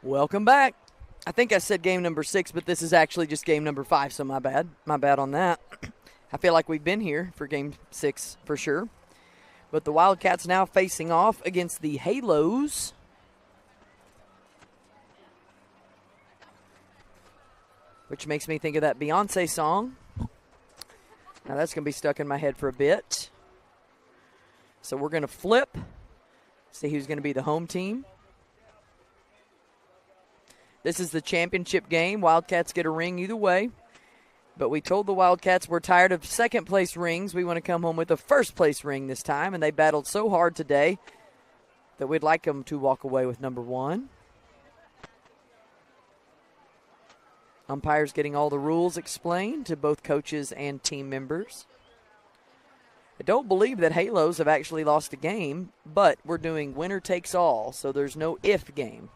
Welcome back. I think I said game number 6, but this is actually just game number 5, so my bad. My bad on that. I feel like we've been here for game 6 for sure. But the Wildcats now facing off against the Halos. Which makes me think of that Beyonce song. Now that's going to be stuck in my head for a bit. So we're going to flip. See who's going to be the home team. This is the championship game. Wildcats get a ring either way. But we told the Wildcats we're tired of second-place rings. We want to come home with a first-place ring this time. And they battled so hard today that we'd like them to walk away with number 1. Umpires getting all the rules explained to both coaches and team members. I don't believe that Halos have actually lost a game, but we're doing winner takes all, so there's no if game.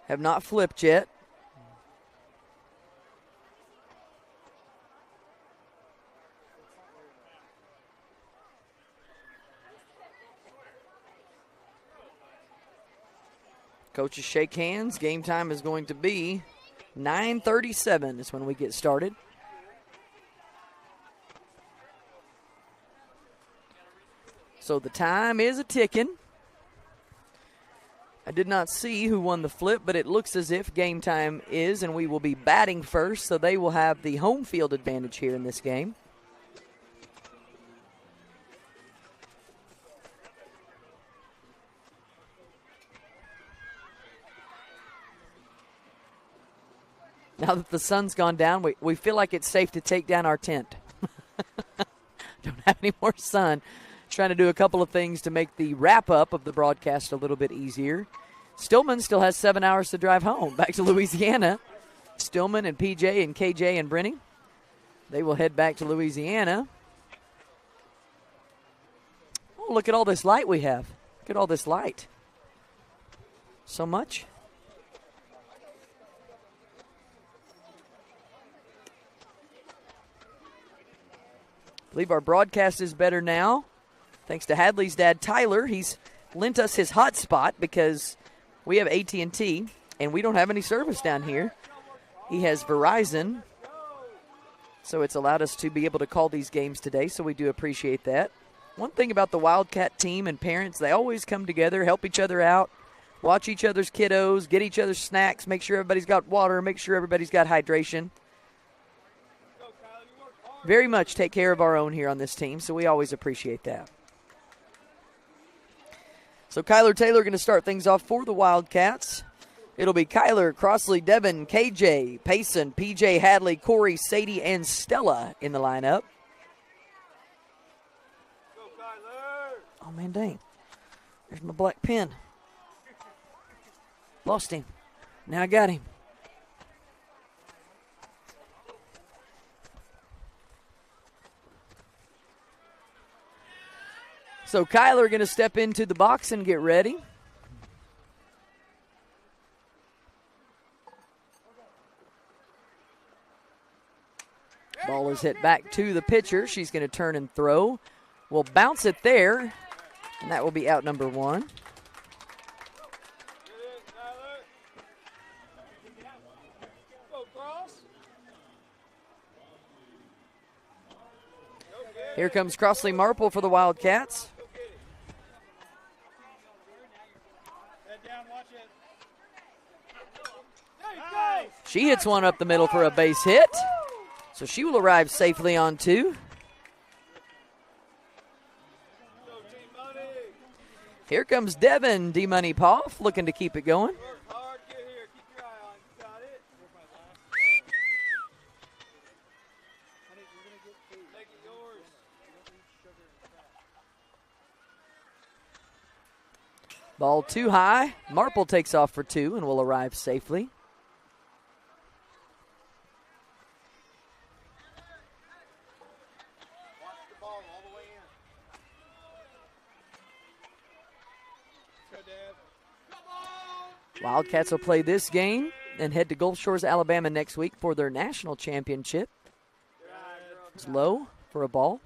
Have not flipped yet. Coaches shake hands. Game time is going to be 9:37 is when we get started. So the time is a-ticking. I did not see who won the flip, but it looks as if game time is, and we will be batting first, so they will have the home field advantage here in this game. Now that the sun's gone down, we feel like it's safe to take down our tent. Don't have any more sun. Trying to do a couple of things to make the wrap-up of the broadcast a little bit easier. Stillman still has 7 hours to drive home back to Louisiana. Stillman and PJ and KJ and Brenny, they will head back to Louisiana. Oh, look at all this light we have. Look at all this light. So much. I believe our broadcast is better now. Thanks to Hadley's dad, Tyler. He's lent us his hotspot because we have AT&T, and we don't have any service down here. He has Verizon, so it's allowed us to be able to call these games today, so we do appreciate that. One thing about the Wildcat team and parents, they always come together, help each other out, watch each other's kiddos, get each other's snacks, make sure everybody's got water, make sure everybody's got hydration. Very much take care of our own here on this team, so we always appreciate that. So Kyler Taylor going to start things off for the Wildcats. It'll be Kyler, Crossley, Devin, KJ, Payson, PJ, Hadley, Corey, Sadie, and Stella in the lineup. Go, Kyler. Oh, man, dang. There's my black pen. Lost him. Now I got him. So Kyler going to step into the box and get ready. Ball is hit back to the pitcher. She's going to turn and throw. We'll bounce it there, and that will be out number 1. Here comes Crossley Marple for the Wildcats. She hits one up the middle for a base hit. So she will arrive safely on 2. Here comes Devin D-Money Poff looking to keep it going. Ball too high. Marple takes off for 2 and will arrive safely. Wildcats will play this game and head to Gulf Shores, Alabama next week for their national championship. It's low for a ball.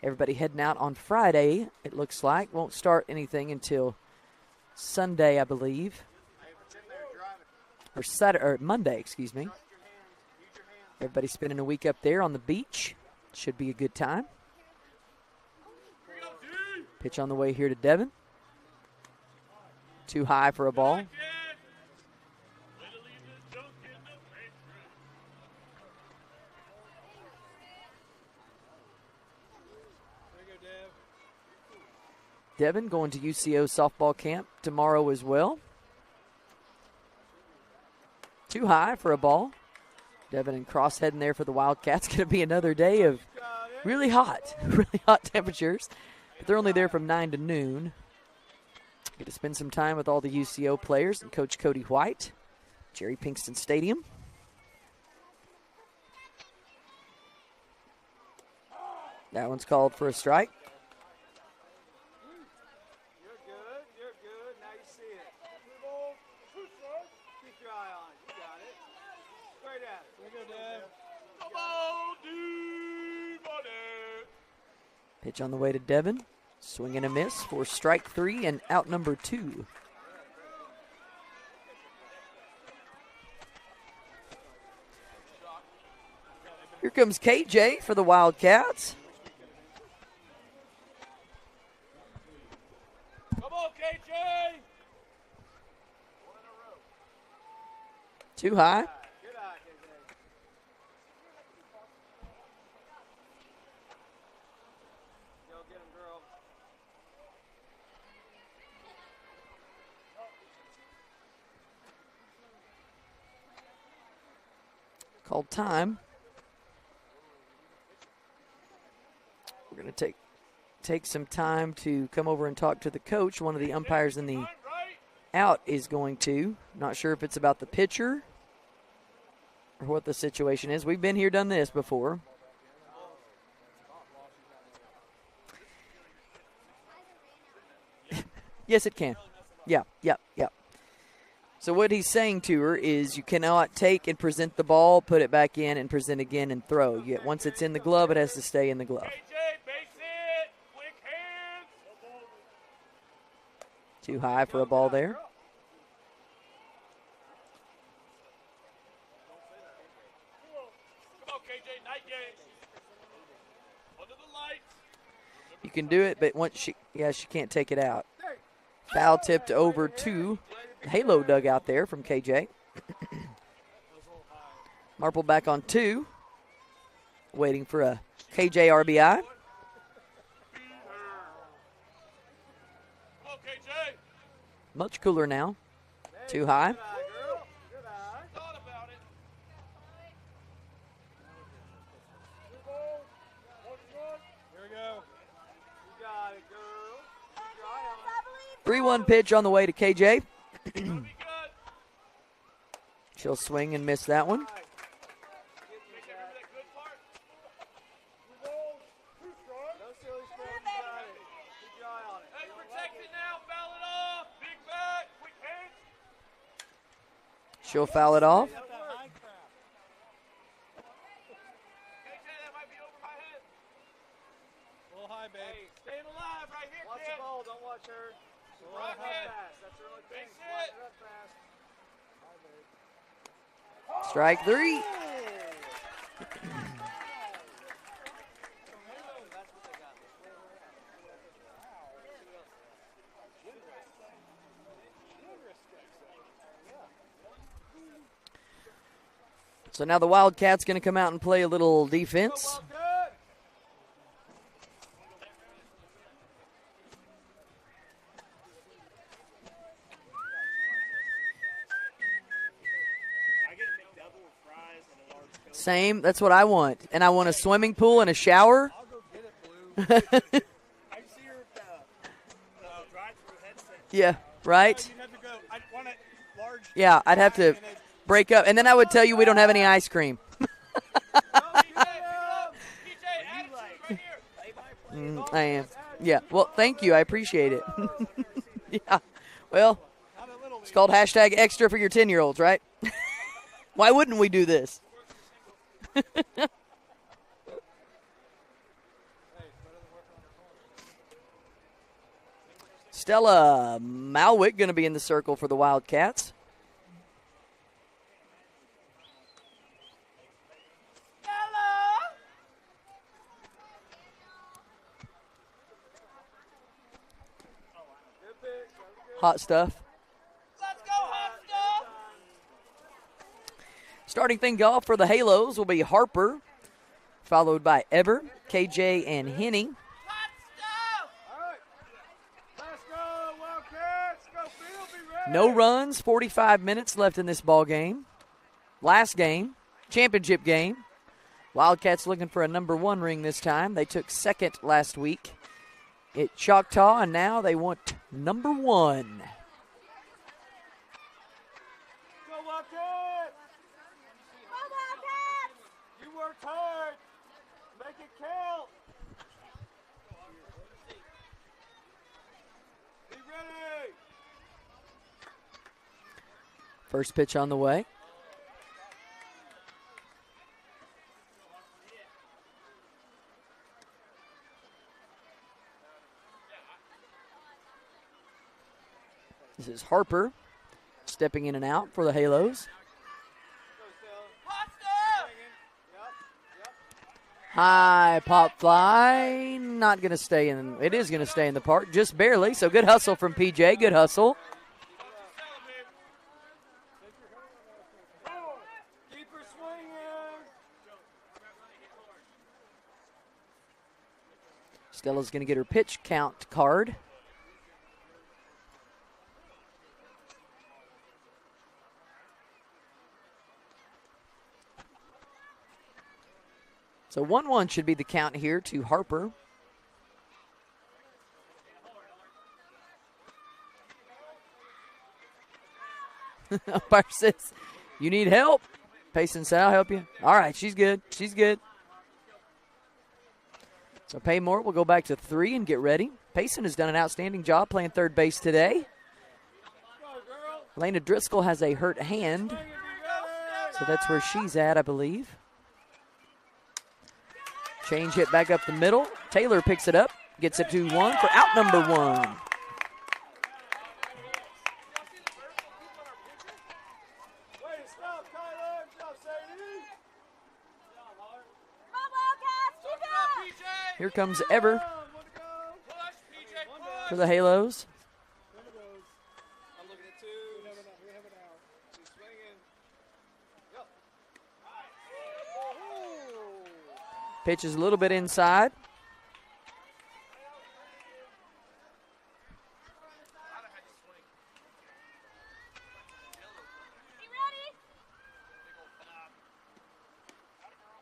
Everybody heading out on Friday, it looks like. Won't start anything until Sunday, I believe. Or Saturday, or Monday, excuse me. Everybody spending a week up there on the beach. Should be a good time. Pitch on the way here to Devin. Too high for a ball. Devin going to UCO softball camp tomorrow as well. Too high for a ball. Devin and Cross heading there for the Wildcats. Going to be another day of really hot temperatures. But they're only there from 9 to noon. Get to spend some time with all the UCO players and Coach Cody White, Jerry Pinkston Stadium. That one's called for a strike. You're good. Now you see it. Keep your eye on it. You got it. Straight at it. There you go, Dad. Come on, dude, buddy. Pitch on the way to Devin. Swing and a miss for strike 3 and out number 2. Here comes KJ for the Wildcats. Come on, KJ. Too high. Good eye, KJ. Go get him, girl. Called time. We're going to take some time to come over and talk to the coach. One of the umpires in the out is going to. Not sure if it's about the pitcher or what the situation is. We've been here, done this before. Yes, it can. Yeah. So what he's saying to her is you cannot take and present the ball, put it back in, and present again and throw. Once it's in the glove, it has to stay in the glove. Too high for a ball there. You can do it, but once she can't take it out. Foul tipped over to the Halo dugout there from KJ. Marple back on 2. Waiting for a KJ RBI. Much cooler now. Too high. Here we go. You got it, girl. Keep your eye on it. 3-1 pitch on the way to KJ. She'll swing and miss that one. She'll foul it off. Staying alive right here, watch the ball, don't watch her. Run fast. That's her only thing. Run fast. Strike 3. So now the Wildcats going to come out and play a little defense. Same. That's what I want. And I want a swimming pool and a shower. I'll go get it, Blue. I see your drive-through headset. Yeah, right? You have to go. I want it large. Yeah, I'd have to break up. And then I would tell you we don't have any ice cream. I am. Yeah. Well, thank you. I appreciate it. Yeah. Well, It's called hashtag extra for your 10-year-olds, right? Why wouldn't we do this? Stella Malwick going to be in the circle for the Wildcats. Hot stuff. Let's go, hot stuff. Starting things off for the Halos will be Harper, followed by Ever, KJ, and Henning. Hot stuff. All right. Let's go, Wildcats. Go, Bill. Be ready. No runs, 45 minutes left in this ball game. Last game, championship game. Wildcats looking for a number 1 ring this time. They took second last week at Choctaw, and now they want number 1. Go, Wildcats. Go, Wildcats. You worked hard. Make it count. Be ready. First pitch on the way. This is Harper stepping in and out for the Halos. Hot stuff. High pop fly. Not going to stay in. It is going to stay in the park, just barely. So good hustle from PJ. Good hustle. Keep her swinging. Stella's going to get her pitch count card. So 1-1 should be the count here to Harper. Umpire says, you need help. Payson said, I'll help you. All right, she's good. She's good. So Paymore will go back to 3 and get ready. Payson has done an outstanding job playing third base today. Lena Driscoll has a hurt hand, so that's where she's at, I believe. Change hit back up the middle. Taylor picks it up, gets it 2-1 for out number 1. Here comes Ever for the Halos. Pitch is a little bit inside.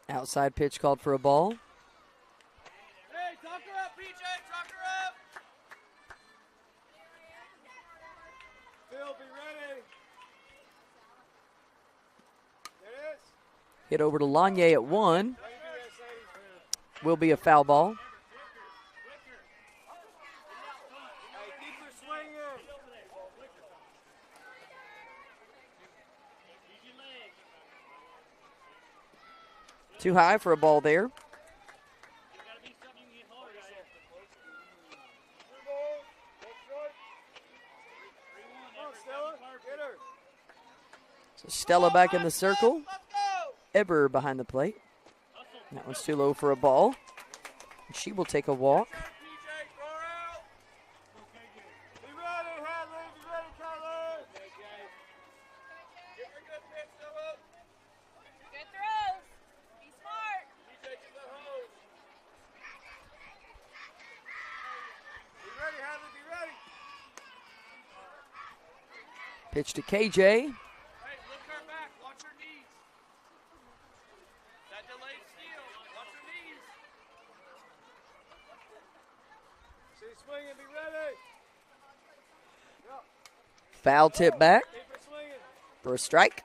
Outside pitch called for a ball. Hey, talk her up, PJ. Talk her up. Phil, be ready. There it is. Hit over to Lanier at 1. Will be a foul ball. Hey, keep her swinging. Too high for a ball there. So Stella back in the circle. Eber behind the plate. That one's too low for a ball. She will take a walk. Pitch to KJ. Foul tip back for a strike.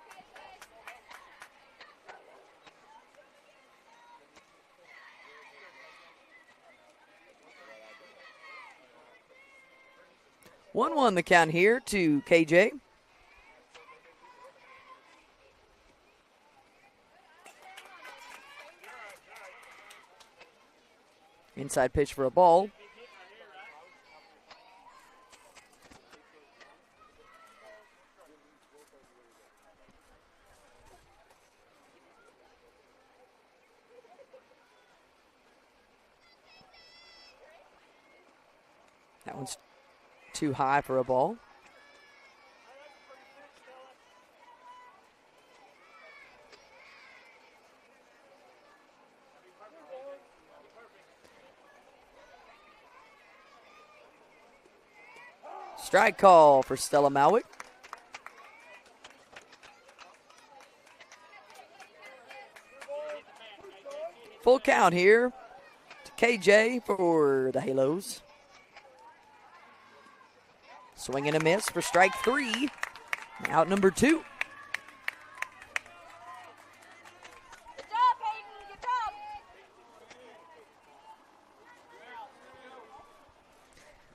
One the count here to KJ. Inside pitch for a ball. That one's too high for a ball. Strike call for Stella Malwick. Full count here to KJ for the Halos. Swing and a miss for strike 3. Out number 2. Good job, Hayden. Good job.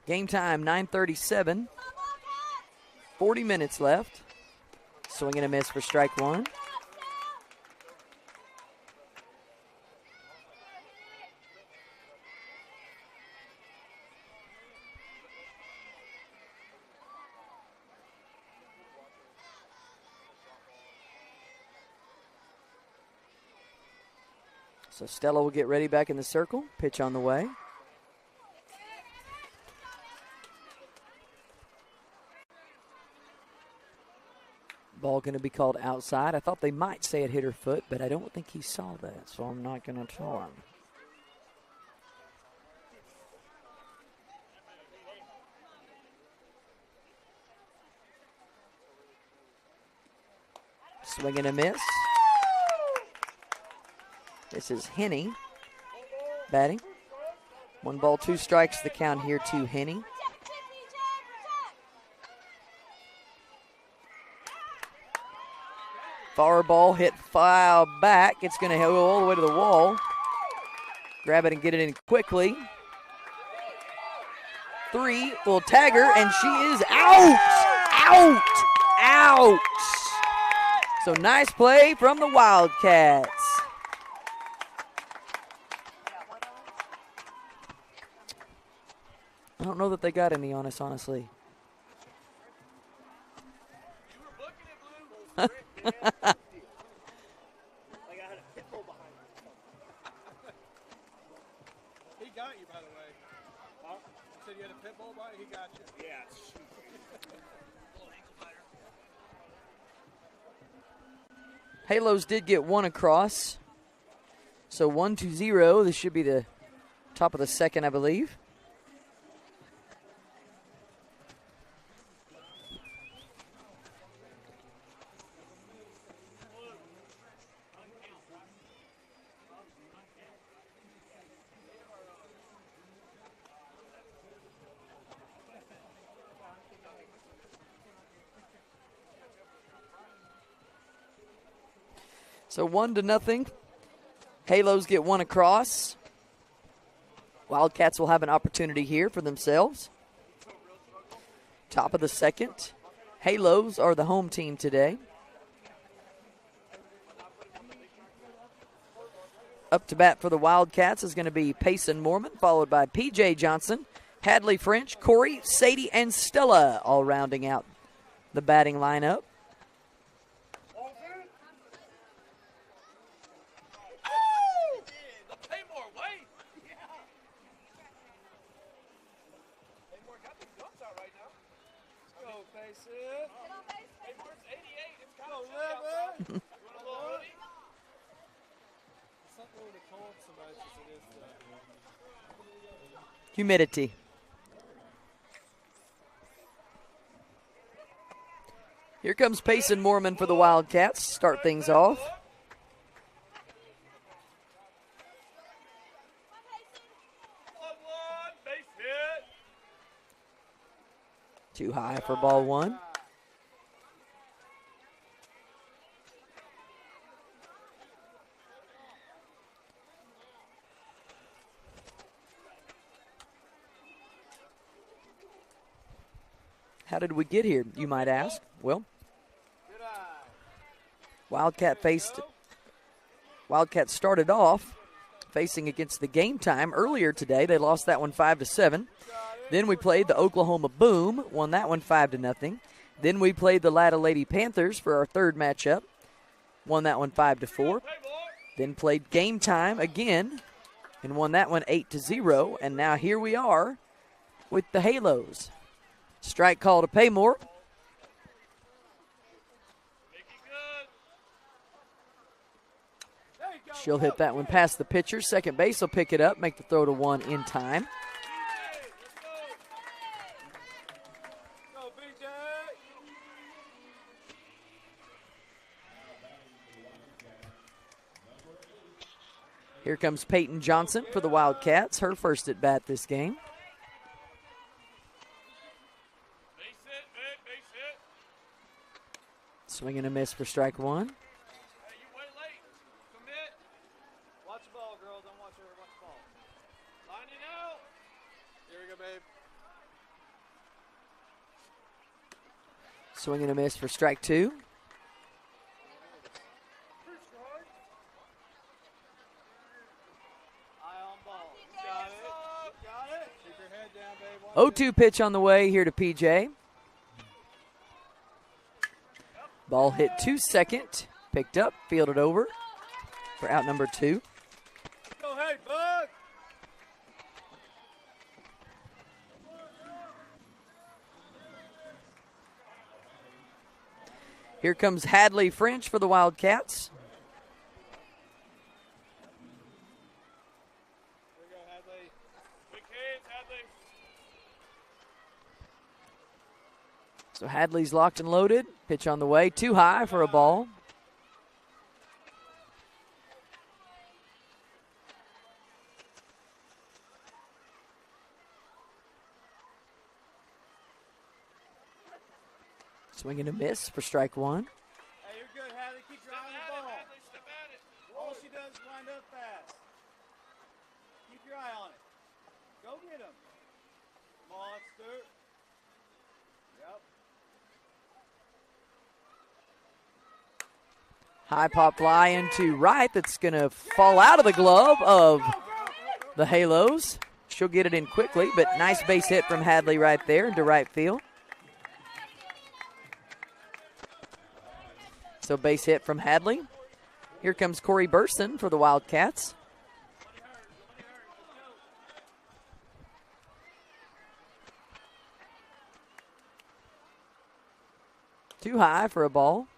Game time, 9:37. 40 minutes left. Swing and a miss for strike 1. So Stella will get ready back in the circle. Pitch on the way. Ball going to be called outside. I thought they might say it hit her foot, but I don't think he saw that, so I'm not going to tell him. Swing and a miss. This is Henny batting. 1 ball, 2 strikes, the count here to Henny. Far ball hit foul back. It's going to go all the way to the wall. Grab it and get it in quickly. 3 will tag her, and she is out. Out. Out. So nice play from the Wildcats. I don't know that they got any on us, honestly. He got you, by the way. Huh? You said you had a pit bull bite? He got you. Yeah. Halos did get 1 across. So 1-0. This should be the top of the second, I believe. So 1-0. Halos get 1 across. Wildcats will have an opportunity here for themselves. Top of the second. Halos are the home team today. Up to bat for the Wildcats is going to be Payson Mormon, followed by P.J. Johnson, Hadley French, Corey, Sadie, and Stella, all rounding out the batting lineup. Humidity. Here comes Payson Mormon for the Wildcats. Start things off. Too high for ball 1. How did we get here, you might ask? Well, Wildcat started off facing against the Game Time earlier today. They lost that one 5-7. Then we played the Oklahoma Boom, won that one 5-0. Then we played the Latta Lady Panthers for our third matchup, won that one 5-4. Then played Game Time again and won that one 8-0. And now here we are with the Halos. Strike call to Paymore. She'll hit that one past the pitcher. Second base will pick it up, make the throw to one in time. Here comes Peyton Johnson for the Wildcats, her first at bat this game. Swing and a miss for strike one. Watch the ball, girl. Don't watch her. Watch the ball. Line it out. Here we go, babe. Swing and a miss for strike two. Eye on ball. Got it. Got it. Keep your head down, babe. 0-2 pitch on the way here to PJ. Ball hit to second. Picked up, fielded over for out number 2. Go ahead, bud. Here comes Hadley French for the Wildcats. Here we go, Hadley. Big hands, Hadley. So Hadley's locked and loaded. Pitch on the way, too high for a ball. Swing and a miss for strike one. Hey, you're good, Hadley. Keep your eye on the ball. Hadley, step at it. All she does is wind up fast. Keep your eye on it. Go get him. Monster. Yep. High pop fly into right. That's going to fall out of the glove of the Halos. She'll get it in quickly, but nice base hit from Hadley right there into right field. So base hit from Hadley. Here comes Corey Burson for the Wildcats. Too high for a ball.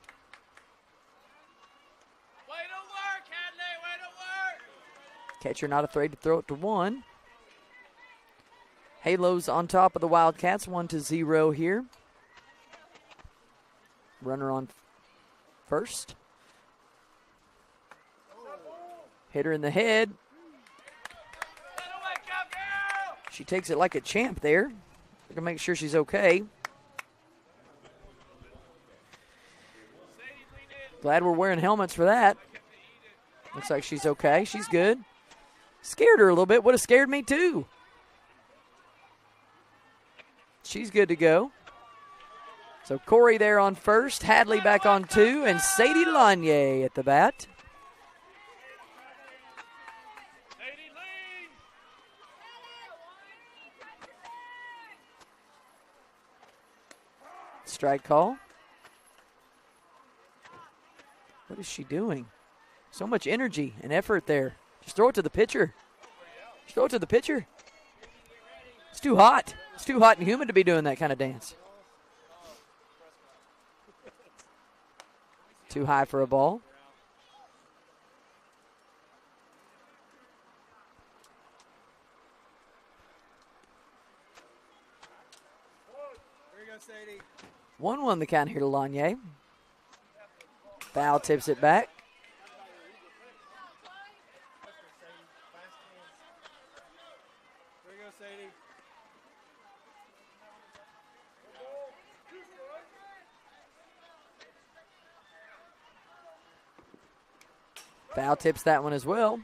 Way to work, Hadley. Way to work. Catcher not afraid to throw it to one. Halos on top of the Wildcats, 1-0 here. Runner on first. Hit her in the head. She takes it like a champ there. We're going to make sure she's okay. Glad we're wearing helmets for that. Looks like she's okay. She's good. Scared her a little bit. Would have scared me too. She's good to go. So Corey there on first, Hadley back on 2, and Sadie Lanier at the bat. Strike call. What is she doing? So much energy and effort there. Just throw it to the pitcher. Just throw it to the pitcher. It's too hot. It's too hot and humid to be doing that kind of dance. Too high for a ball. Here you go, Sadie. 1-1 the count here to Lanier. Foul tips it back. Here you go, Sadie. Foul tips that one as well.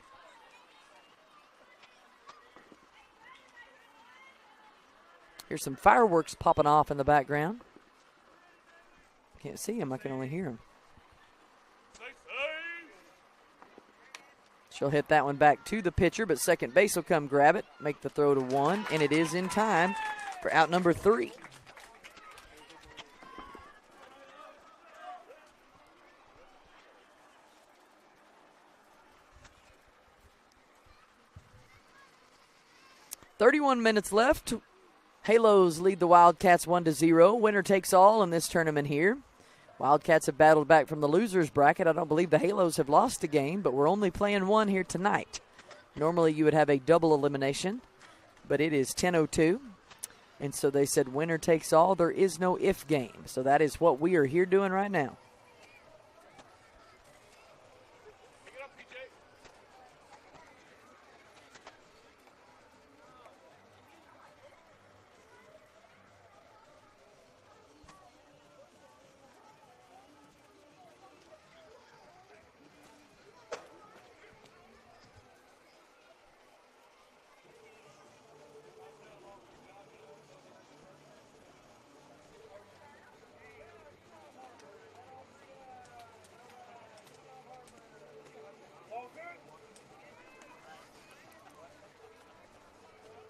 Here's some fireworks popping off in the background. Can't see them, I can only hear them. She'll hit that one back to the pitcher, but second base will come grab it, make the throw to 1, and it is in time for out number 3. .31 minutes left. Halos lead the Wildcats 1-0. Winner takes all in this tournament here. Wildcats have battled back from the losers bracket. I don't believe the Halos have lost a game, but we're only playing one here tonight. Normally you would have a double elimination, but it is 10:02. And so they said winner takes all. There is no if game. So that is what we are here doing right now.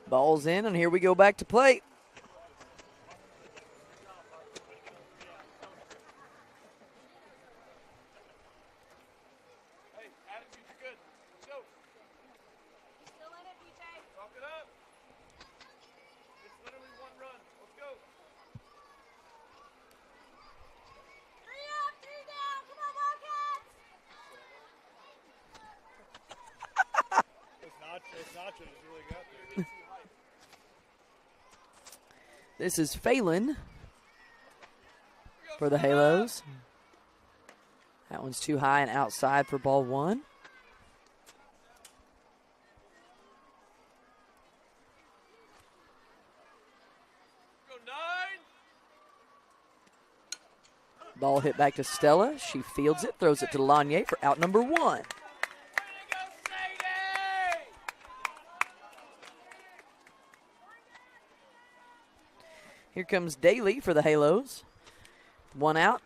Ball's in, and here we go back to play. Hey, attitudes are good. Let's go. Still in it, BJ. Talk it up. It's literally one run. Let's go. 3 up, 3 down. Come on, Wildcats. It's Nacho just really got there. This is Phelan for the Halos. That one's too high and outside for ball 1. Go 9. Ball hit back to Stella. She fields it, throws it to Lanier for out number 1. Way to go, Sadie! Here comes Daly for the Halos. 1 out.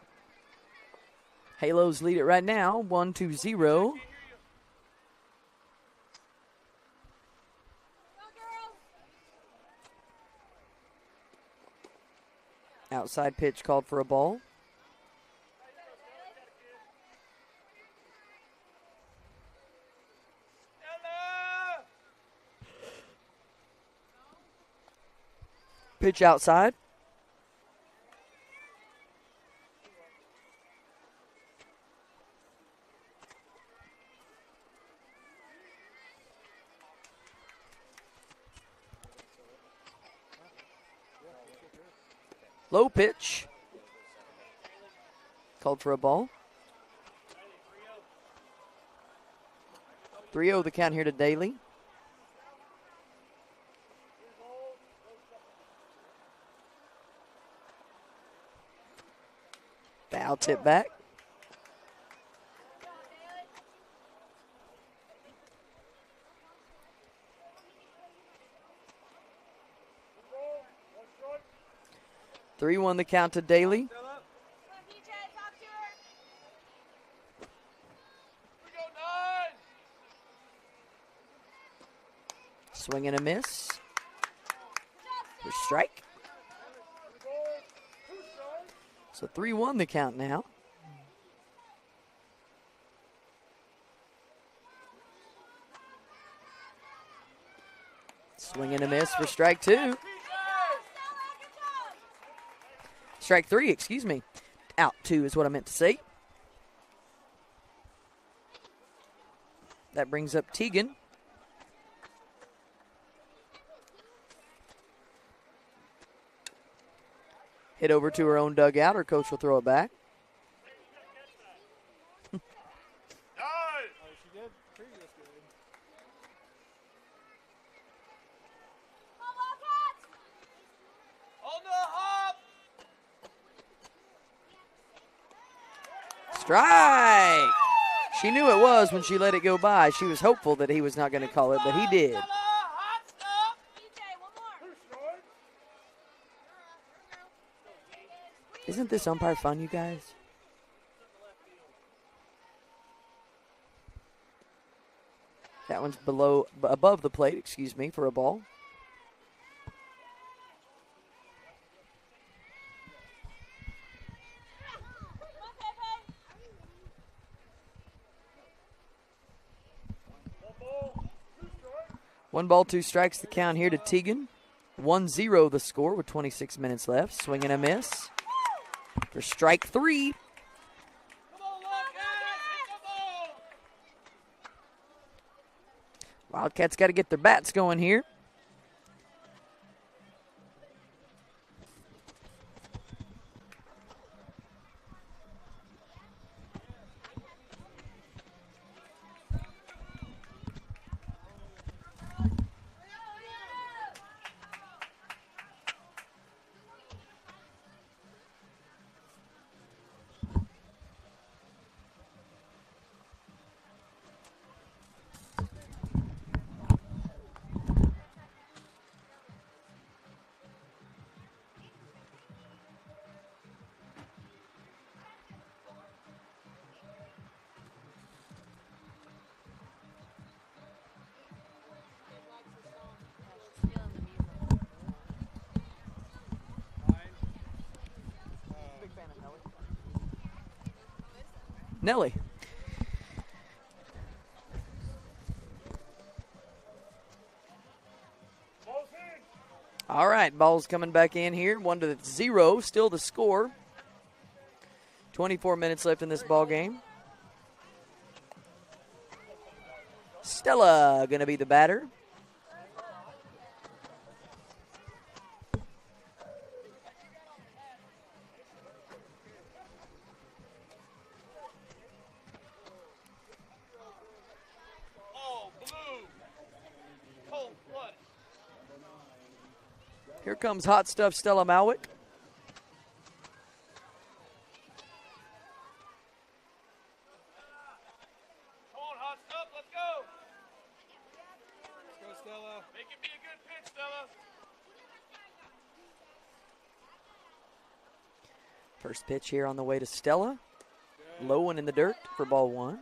Halos lead it right now, 1-0. Go, girls. Outside pitch called for a ball. Stella! Pitch outside. Low pitch. Called for a ball. 3-0 the count here to Daly. Foul tip back. Go, Daly. 3-1 the count to Daly. Stella. Come on, BJ. Talk to her. We go 9. Swing and a miss. Good job, For Stella. strike. So 3-1 the count now. Swing and a miss for strike 2. Stella, good job. Strike 3, excuse me. Out 2 is what I meant to say. That brings up Tegan. Hit over to her own dugout. Her coach will throw it back. 9. Oh, she did previous game. Come on, Wildcats. On the hop. Strike! She knew it was when she let it go by. She was hopeful that he was not going to call it, but he did. Stella, hot stuff. BJ, one more. Isn't this umpire fun, you guys? That one's above the plate, excuse me, for a ball. One ball, two strikes, the count here to Teagan. 1-0 the score with 26 minutes left. Swing and a miss for strike three. Wildcats got to get their bats going here. Nelly. All right, ball's coming back in here. 1-0, still the score. 24 minutes left in this ball game. Stella going to be the batter. Here comes hot stuff Stella Malwick. Come on, hot stuff, let's go. Let's go, Stella. Make it be a good pitch, Stella. First pitch here on the way to Stella. Low one in the dirt for ball one.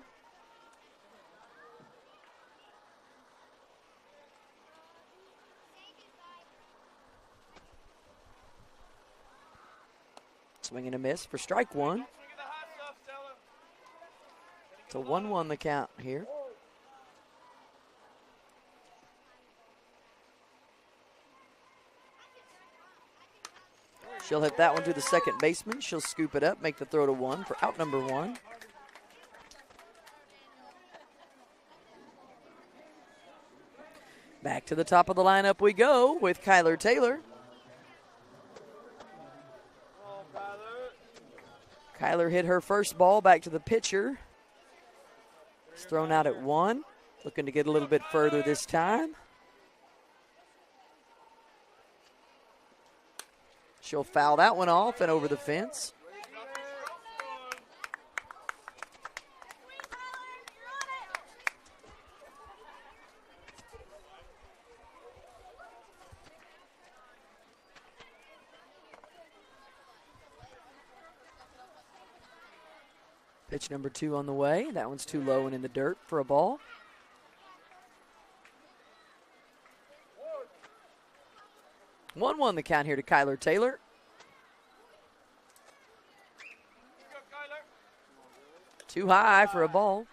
Swing and a miss for strike one. It's a 1-1 the count here. She'll hit that one to the second baseman. She'll scoop it up, make the throw to one for out number one. Back to the top of the lineup we go with Kyler Taylor. Kyler hit her first ball back to the pitcher. It's thrown out at one. Looking to get a little bit further this time. She'll foul that one off and over the fence. Pitch number two on the way. That one's too low and in the dirt for a ball. One the count here to Kyler Taylor. Too high for a ball.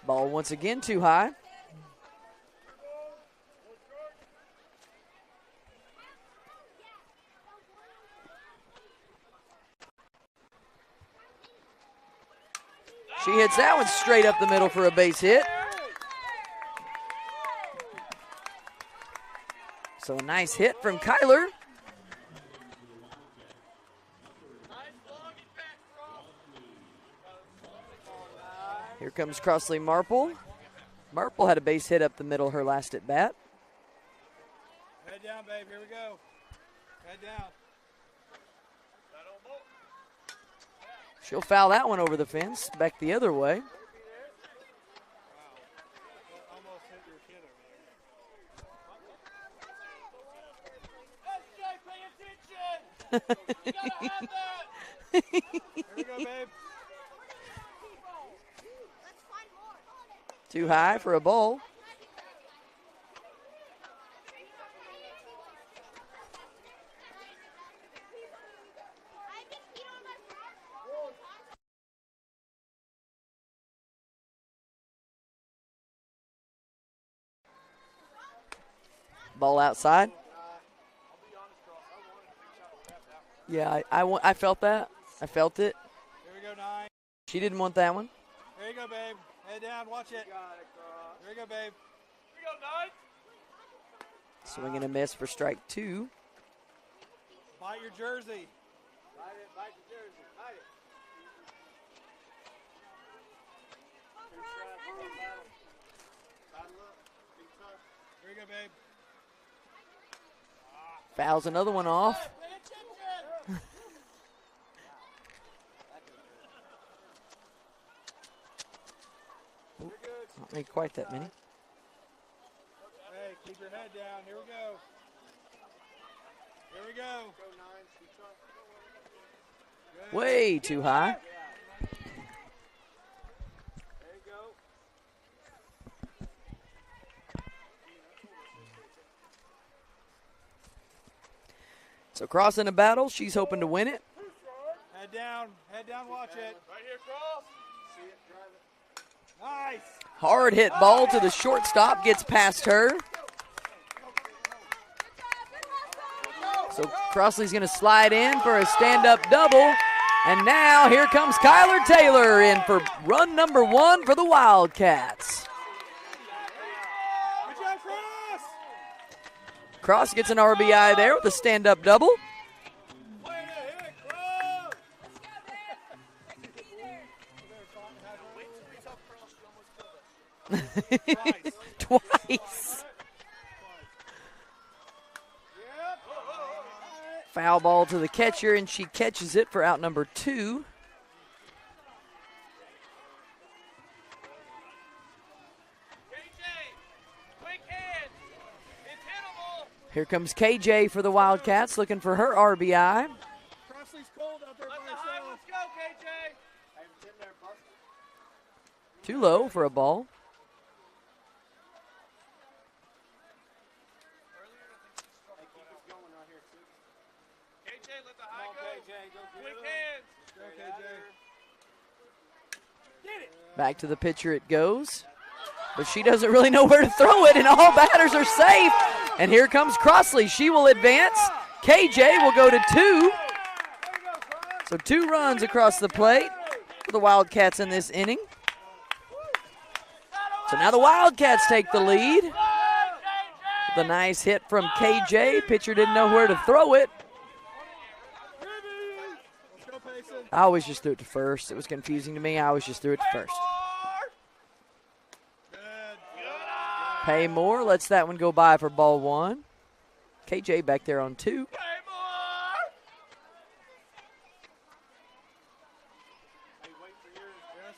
Ball once again too high. She hits that one straight up the middle for a base hit. So a nice hit from Kyler. Here comes Crossley Marple. Marple had a base hit up the middle her last at bat. Head down, babe. Here we go. Head down. She'll foul that one over the fence, back the other way. Almost hit your kid over there. Here we go, babe. Too high for a ball. Ball outside. Yeah, I felt that. I felt it. Here we go, 9. She didn't want that one. Here you go, babe. Head down, watch it. Here we go, babe. Here we go, 9. Swing and a miss for strike 2. Bite your jersey. Bite it, bite the jersey. Bite it. Here we go, babe. Fouls another one off. Not made quite that many. Hey, keep your head down. Here we go. Here we go. Good. Way too high. There you go. So Cross in a battle. She's hoping to win it. Head down, watch it. Right here, Cross. See it, drive it. Nice. Hard hit ball to the shortstop. Gets past her. So Crossley's going to slide in for a stand-up double. And now here comes Kyler Taylor in for run number 1 for the Wildcats. Good job, Cross. Cross gets an RBI there with a stand-up double. Way to hit, Cross. Twice. Foul ball to the catcher, and she catches it for out number 2. Here comes KJ for the Wildcats, looking for her RBI. Crossley's cold out there by herself. Let's go, KJ. Too low for a ball. KJ, let the high go. KJ, go get Quick it. hands. Go, KJ. Back to the pitcher it goes. But she doesn't really know where to throw it, and all batters are safe. And here comes Crossley. She will advance. KJ will go to 2. So 2 runs across the plate for the Wildcats in this inning. So now the Wildcats take the lead. With a nice hit from KJ. Pitcher didn't know where to throw it. Let's go, Payson. I always just threw it to first. It was confusing to me. I always just threw it to first. Good. Paymore lets that one go by for ball 1. KJ back there on 2. Let's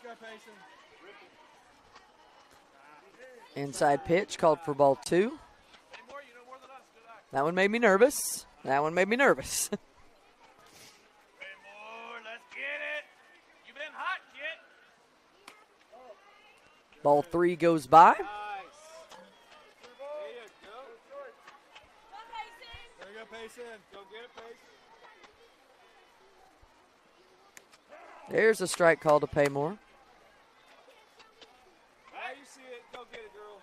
go, Payson. Inside pitch called for ball 2. That one made me nervous. That one made me nervous. Hey, more, let's get it. You been hot, kid. Ball 3 goes by. Nice. There you go. There you go, Payson. Go get it, Payson. There's a strike call to Paymore. Now you see it. Go get it, girl.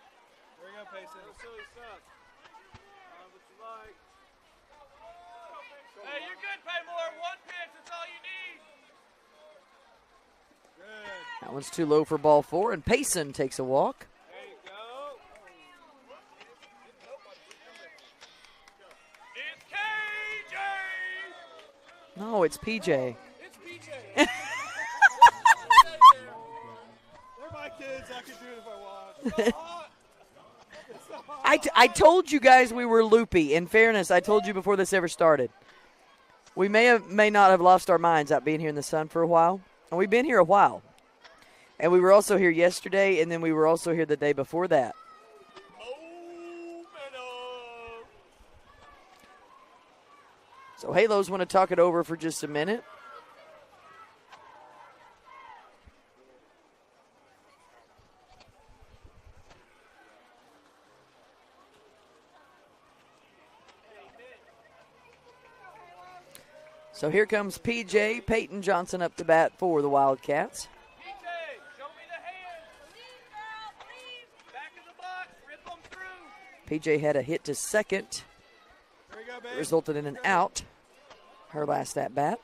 There you go, Payson. No silly stuff. What you like. Hey, you're good, Paymore. 1 pitch, that's all you need. Good. That one's too low for ball 4, and Payson takes a walk. There you go. It's KJ. No, it's PJ. It's PJ. They're my kids. I can do it if I want. It's so hot. It's so hot. I told you guys we were loopy. In fairness, I told you before this ever started. We may not have lost our minds out being here in the sun for a while. And we've been here a while. And we were also here yesterday, and then we were also here the day before that. So Halos want to talk it over for just a minute. So here comes PJ Peyton Johnson up to bat for the Wildcats. PJ, show me the hand. Back of the box, rip them through. PJ had a hit to second, There you go, babe. resulted in an out. Her last at bat.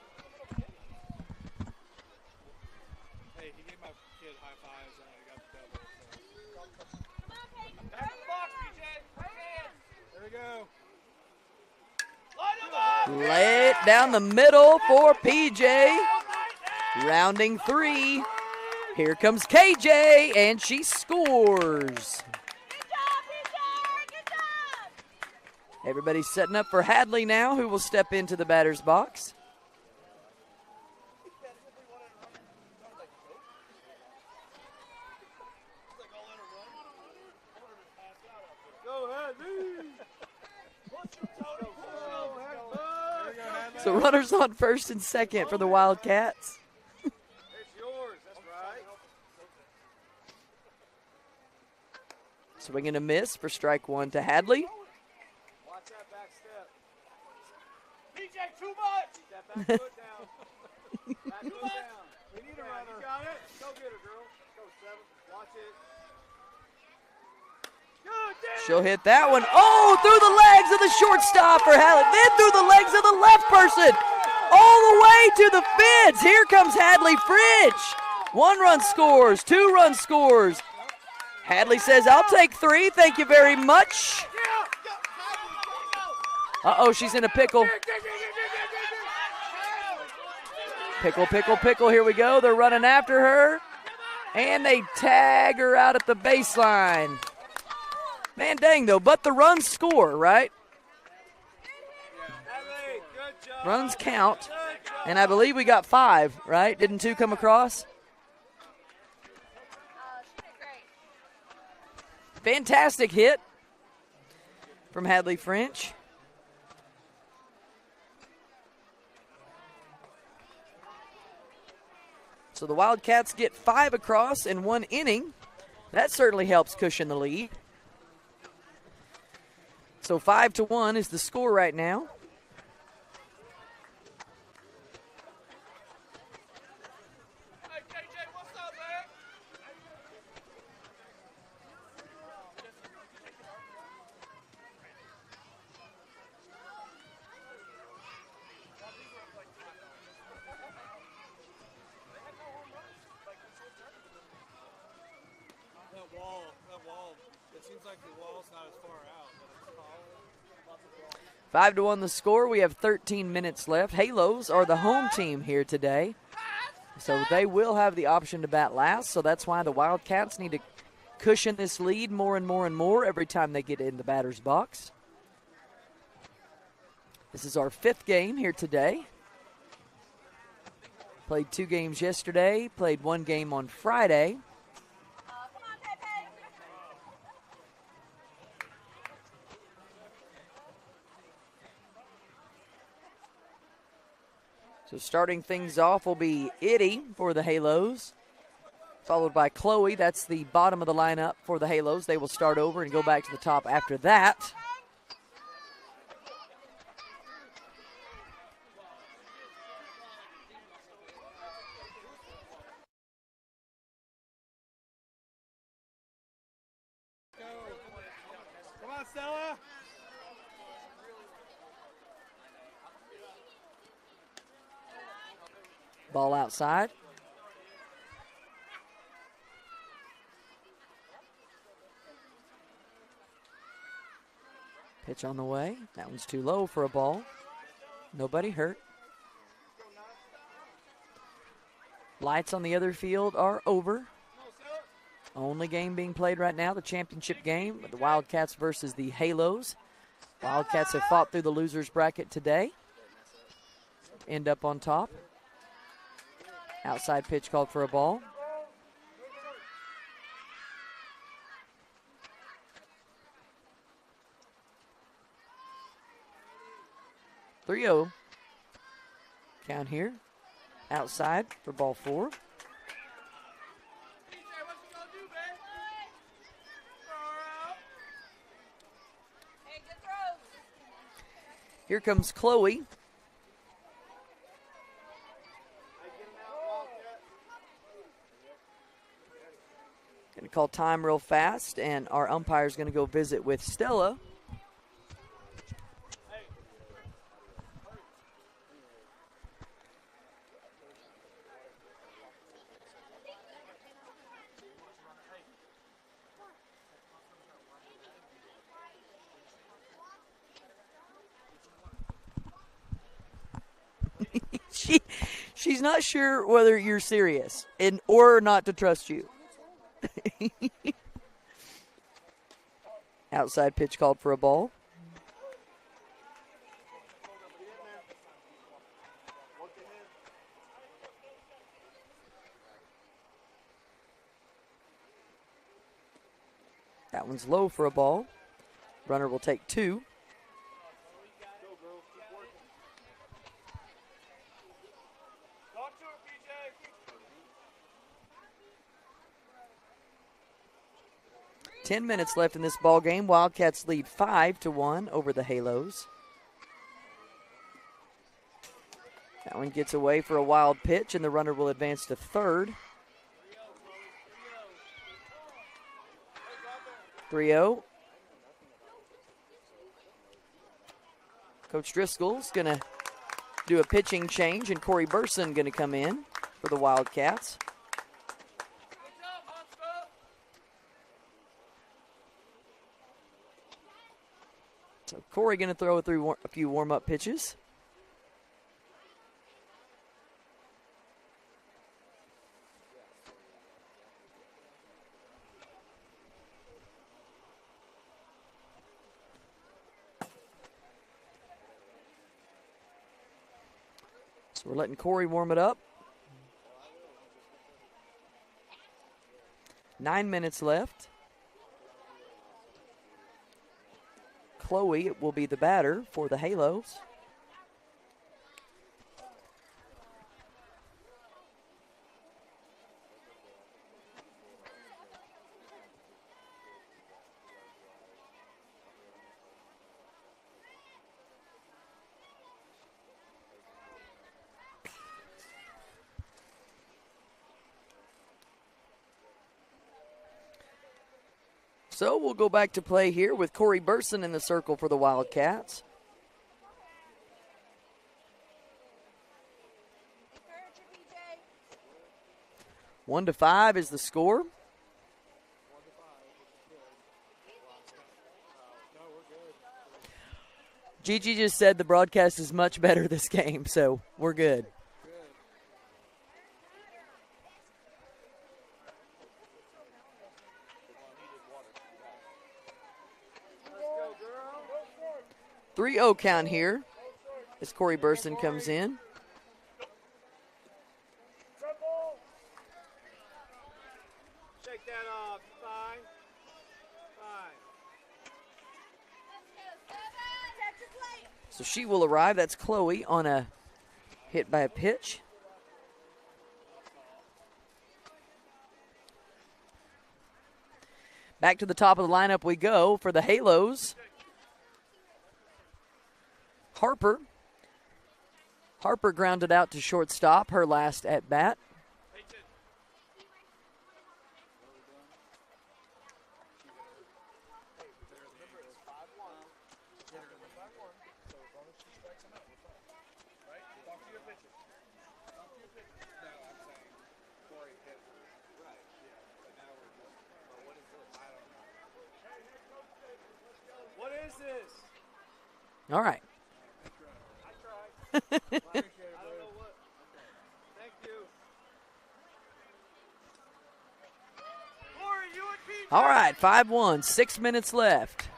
Hey, he gave my kid high fives and I got the double. So. Back of the box, PJ. Right hand. There we go. Line him up. Lay it down the middle for PJ. Rounding 3. Here comes KJ, and she scores. Good job, PJ! Good job! Everybody's setting up for Hadley now, who will step into the batter's box. Go ahead, dude. So runners on first and second for the Wildcats. It's yours. That's right. Swing and a miss for strike 1 to Hadley. Watch that back step. PJ, too much. Keep that back foot down. Back foot down. We need a runner. You got it. Go get her, girl. Go, 7. Watch it. Good, damn. She'll hit that one. Oh, through the legs of the shortstop for Hadley. Then through the legs of the left person. All the way to the fence. Here comes Hadley Fridge. 1 run scores, 2 run scores. Hadley says, I'll take 3. Thank you very much. Uh-oh, she's in a pickle. Pickle, pickle, pickle. Here we go. They're running after her. And they tag her out at the baseline. Man, dang, though. But the runs score, right? Hadley, good job. Runs count. Good job. And I believe we got 5, right? Didn't 2 come across? She did great. Fantastic hit from Hadley French. So the Wildcats get 5 across in 1 inning. That certainly helps cushion the lead. So 5-1 is the score right now. Hey, KJ, what's up, man? That wall. It seems like the wall's not as far out, but it's taller. 5-1 the score. We have 13 minutes left. Halos are the home team here today. So they will have the option to bat last. So that's why the Wildcats need to cushion this lead more and more and more every time they get in the batter's box. This is our 5th game here today. Played 2 games yesterday, played 1 game on Friday. Come on, Pepe. So starting things off will be Itty for the Halos, followed by Chloe. That's the bottom of the lineup for the Halos. They will start over and go back to the top after that. Come on, Stella. Ball outside. Pitch on the way. That one's too low for a ball. Nobody hurt. Lights on the other field are over. Only game being played right now, the championship game, the Wildcats versus the Halos. Wildcats have fought through the losers bracket today. End up on top. Outside pitch called for a ball. 3-0 Count here. Outside for ball 4. PJ, what you gonna do, babe? Throw her out. Hey, good throws. Here comes Chloe. Going to call time real fast, and our umpire's going to go visit with Stella. She's not sure whether you're serious or not to trust you. Outside pitch called for a ball. That one's low for a ball. Runner will take 2. Talk to her, PJ. 10 minutes left in this ball game. Wildcats lead 5-1 over the Halos. That one gets away for a wild pitch, and the runner will advance to third. 3-0. Coach Driscoll's going to do a pitching change, and Corey Burson going to come in for the Wildcats. Good job, hot stuff. So Corey going to throw through a few warm-up pitches. So we're letting Corey warm it up. 9 minutes left. Chloe will be the batter for the Halos. So we'll go back to play here with Corey Burson in the circle for the Wildcats. Encourage her, PJ. 1-5 is the score. Gigi just said the broadcast is much better this game, so we're good. Let's go, girl. 3-0 count here as Corey Burson comes in. Triple. Shake that off. Fine. Fine. Catch your plate. So she will arrive. That's Chloe on a hit by a pitch. Back to the top of the lineup we go for the Halos. Harper. Harper grounded out to shortstop, her last at bat. What is this? All right. I don't know what. Thank you. Corey, you and PJ. All right, 5-1, 6 minutes left.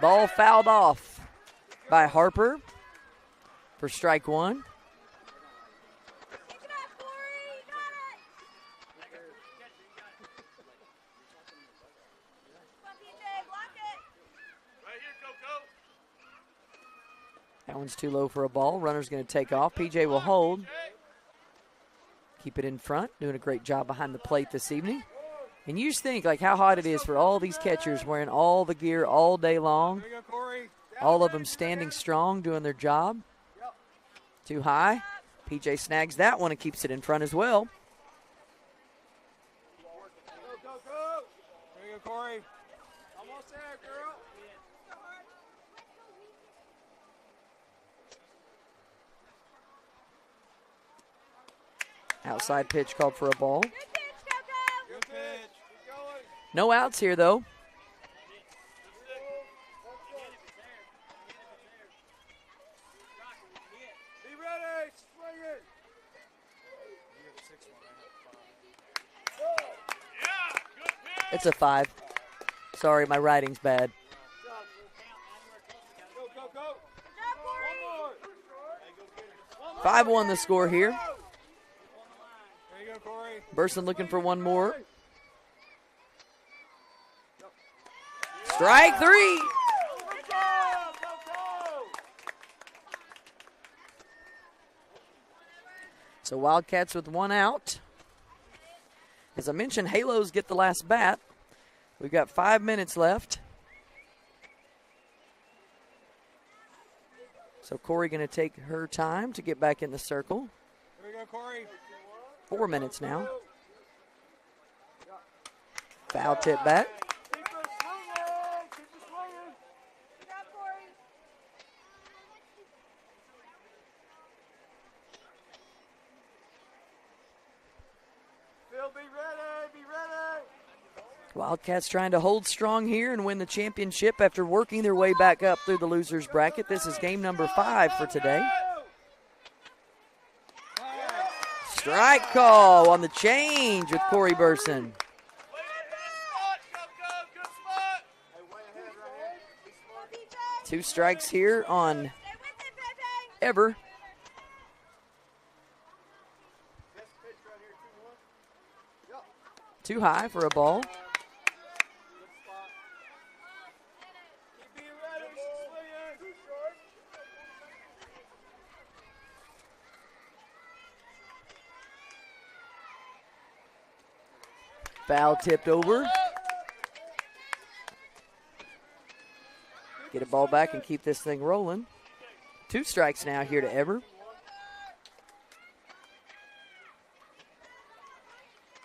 Ball fouled off by Harper for strike 1. Pick it up, Corey. You got it. Come on, PJ. Block it. Right here, Coco. That one's too low for a ball. Runner's going to take off. PJ will hold. Keep it in front. Doing a great job behind the plate this evening. And you just think like how hot it is for all these catchers wearing all the gear all day long. There you go, Corey. All of them standing strong, doing their job. Too high. PJ snags that one and keeps it in front as well. Go, go, go. There you go, Corey. Almost there, girl. Outside pitch called for a ball. Good pitch, Coco. Good pitch. Keep going. No outs here, though. Be ready. Swing it. Yeah, good pitch. It's a 5. Sorry, my writing's bad. Go, go, go. One more. 5-1 the score here. There you go, Corey. Burson looking for one more. Strike 3. Go, go, go. So Wildcats with one out. As I mentioned, Halos get the last bat. We've got 5 minutes left. So Corey going to take her time to get back in the circle. There you go, Corey. 4 minutes now. Foul tip back. Keep it swinging. Keep it swinging. Good job, Corey. Phil, be ready. Be ready. Wildcats trying to hold strong here and win the championship after working their way back up through the losers bracket. This is game number 5 for today. Strike call on the change with Corey Burson. Good spot, Coco. Good spot. Hey, way ahead right here. Be smart. PJ. 2 strikes here on Stay with it, Pepe. Ever. Best pitch right here, 2-1. Yup. Too high for a ball. Good spot. Keep being ready. Swinging. Too short. Foul tipped over. Get a ball back and keep this thing rolling. 2 strikes now here to Ever.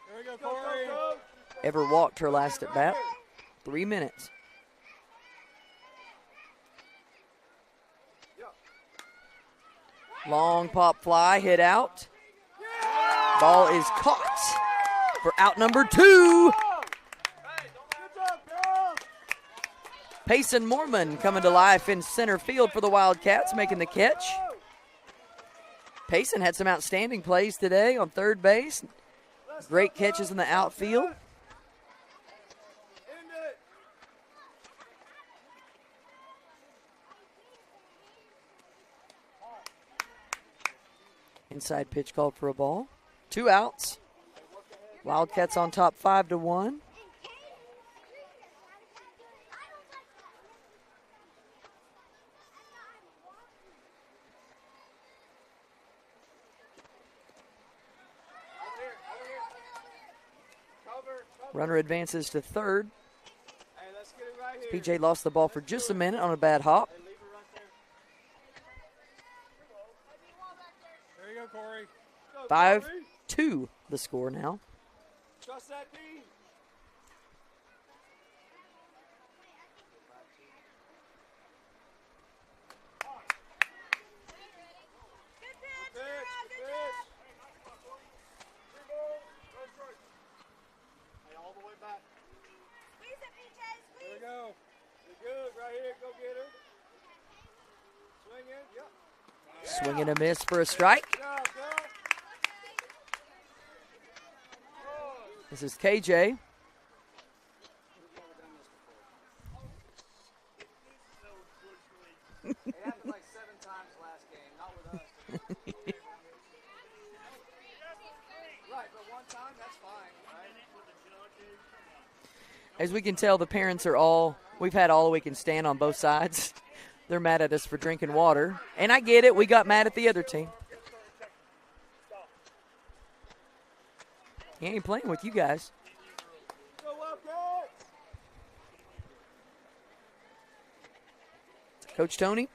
There we go, Corey. Ever walked her last at bat. 3 minutes. Long pop fly, hit out. Ball is caught for out number 2. Good job, girl. Payson Mormon coming to life in center field for the Wildcats, making the catch. Payson had some outstanding plays today on third base. Great catches in the outfield. End it. Inside pitch called for a ball. 2 outs. Wildcats on top 5-1. Runner advances to third. Hey, let's get it right here. PJ lost the ball for just a minute on a bad hop. Hey, leave it right there. There you go, Corey. Go, 5-2 the score now. Trust that team. Good pitch. Pitch, Good pitch. job. Hey, all the way back. Squeeze it, PJ. There Squeeze. we go. You're good right here. Go get her. Swing in. Yep. Swing and a miss for a strike. Good job, girl. This is KJ. It happened like 7 times last game, not with us. Right, but one time, that's fine, right? As we can tell, the parents are all, we've had all we can stand on both sides. they're mad at us for drinking water. And I get it. We got mad at the other team. He ain't playing with you guys. Go Wildcats! Coach Tony,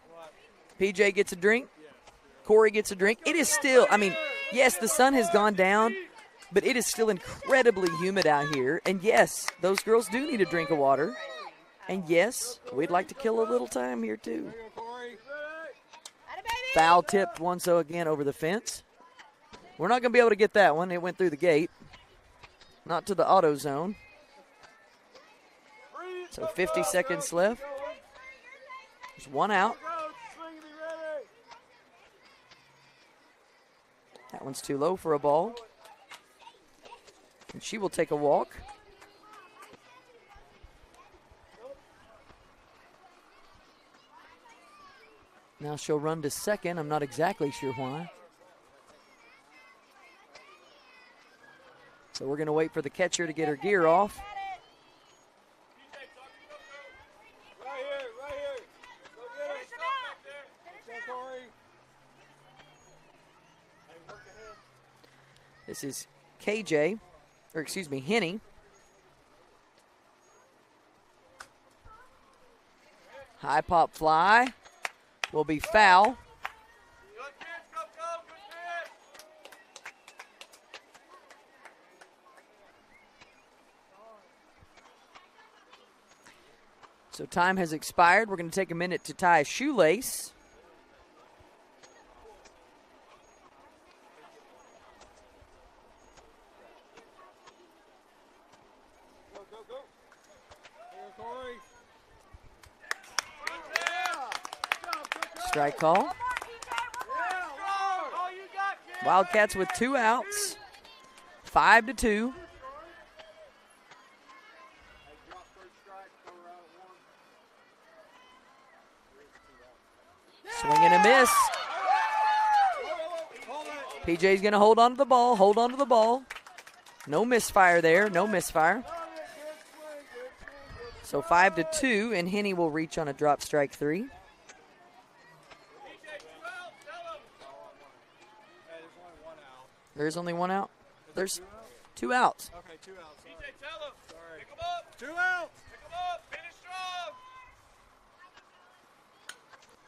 PJ gets a drink. Corey gets a drink. It is still, I mean, yes, the sun has gone down, but it is still incredibly humid out here. And yes, those girls do need a drink of water. And yes, we'd like to kill a little time here too. Foul tipped once again over the fence. We're not going to be able to get that one. It went through the gate. Not to the auto zone. So 50 seconds left. There's one out. That one's too low for a ball. And she will take a walk. Now she'll run to second. I'm not exactly sure why. So we're going to wait for the catcher to get her gear off. Right here. Go get it. Go, Corey. This is KJ, or excuse me, Henny. High pop fly will be foul. So time has expired. We're going to take a minute to tie a shoelace. Go. Here, Corey. Strike call. Wildcats with 2 outs. 5-2. Swing and a miss. PJ's going to hold on to the ball. No misfire there. So 5-2, and Henny will reach on a drop strike 3. There's only 1 out. There's 2 outs. Okay, 2 outs. PJ, tell him. Sorry. Pick him up. 2 outs. Pick him up. Finish strong.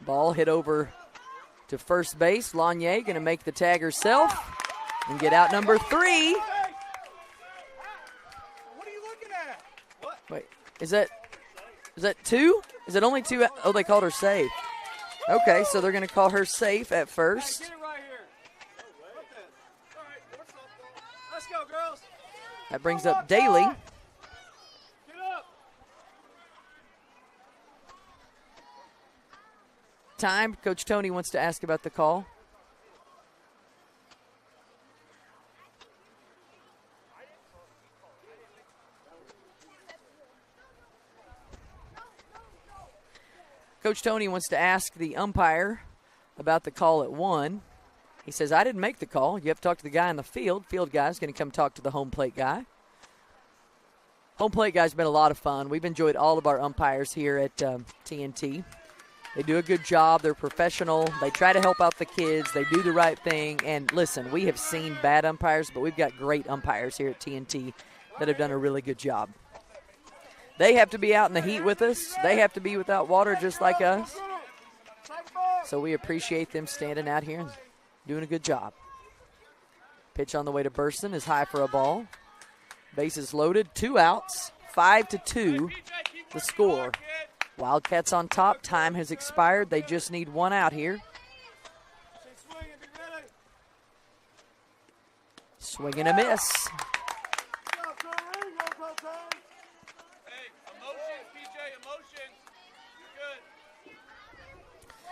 Ball hit over to first base. Lanier going to make the tag herself and get out number 3. What are you looking at? What? Wait, is that 2? Is it only 2? Oh, they called her safe. Okay, so they're going to call her safe at first. Get it right here. What the? All right, let's go, girls. That brings up Daly. Get up. Time. Coach Tony wants to ask about the call. Coach Tony wants to ask the umpire about the call at 1. He says, I didn't make the call. You have to talk to the guy in the field. Field guy's going to come talk to the home plate guy. Home plate guy's been a lot of fun. We've enjoyed all of our umpires here at TNT. They do a good job. They're professional. They try to help out the kids. They do the right thing. And listen, we have seen bad umpires, but we've got great umpires here at TNT that have done a really good job. They have to be out in the heat with us. They have to be without water just like us. So we appreciate them standing out here and doing a good job. Pitch on the way to Burston is high for a ball. Bases loaded, 2 outs, 5-2 the score. Wildcats on top. Time has expired. They just need 1 out here. Swing and a miss.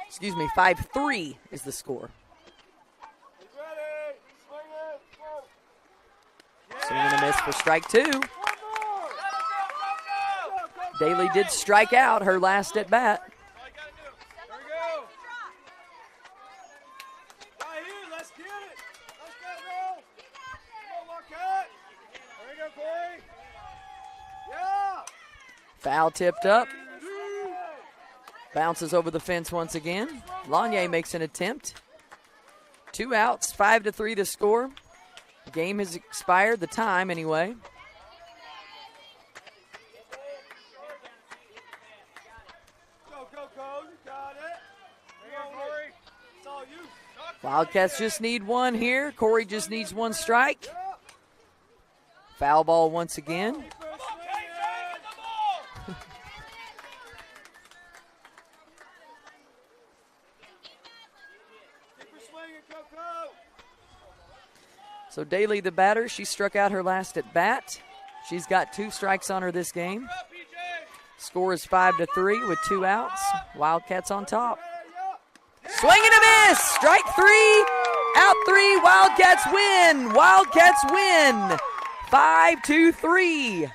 Excuse me, 5-3 is the score. Swing and a miss for strike 2. Daly did strike out her last at bat. Foul tipped up. Bounces over the fence once again. Lanier makes an attempt. 2 outs, 5-3 to score. The game has expired, the time anyway. Go, go, go. You got it. Here, Corey. It's all you. Wildcats just need one here. Corey just needs one strike. Foul ball once again. Keep her swinging. Keep her swinging, Coco. So Daly, the batter, she struck out her last at bat. She's got 2 strikes on her this game. Score is 5-3 with 2 outs. Wildcats on top. Swing and a miss. Strike 3. Out 3. Wildcats win. Wildcats win. 5-3.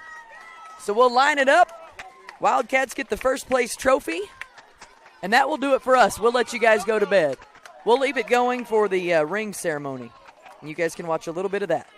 So we'll line it up. Wildcats get the first place trophy. And that will do it for us. We'll let you guys go to bed. We'll leave it going for the ring ceremony. And you guys can watch a little bit of that.